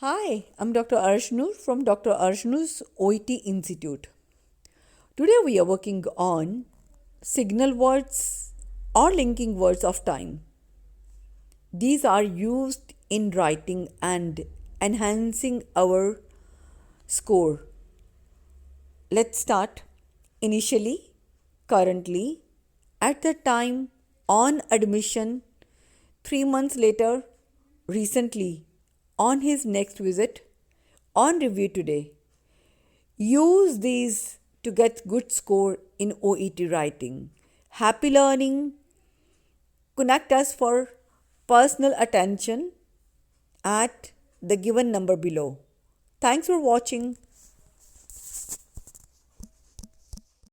Hi, I'm Dr. Arshnoor from Dr. Arshnoor's OET Institute. Today we are working on signal words or linking words of time. These are used in writing and enhancing our score. Let's start. Initially, currently, at the time, on admission, 3 months later, recently, on his next visit, on review today. Use these to get good score in OET writing. Happy learning. Connect us for personal attention at the given number below. Thanks for watching.